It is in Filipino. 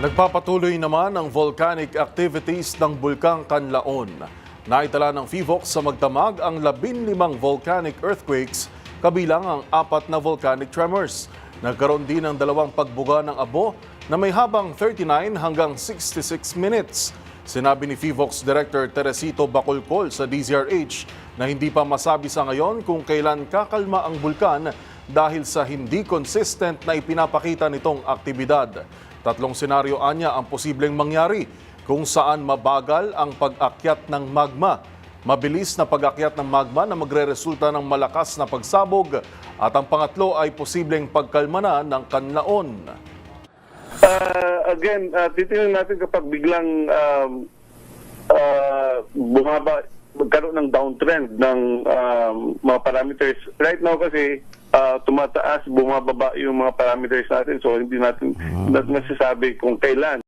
Nagpapatuloy naman ang volcanic activities ng Bulkang Kanlaon. Naitala ng PHIVOLCS sa magdamag ang 15 volcanic earthquakes, kabilang ang 4 na volcanic tremors. Nagkaroon din ng 2 pagbuga ng abo na may habang 39 hanggang 66 minutes. Sinabi ni PHIVOLCS Director Teresito Bacolcol sa DZRH na hindi pa masabi sa ngayon kung kailan kakalma ang bulkan dahil sa hindi consistent na ipinapakita nitong aktibidad. 3 senaryo anya ang posibleng mangyari, kung saan mabagal ang pag-akyat ng magma, mabilis na pag-akyat ng magma na magreresulta ng malakas na pagsabog, at ang pangatlo ay posibleng pagkalma na ng kanlaon. Again, titingnan natin kapag biglang magkaroon ng downtrend ng mga parameters. Right now kasi tumataas, bumababa yung mga parameters natin, so hindi natin masasabi kung kailan.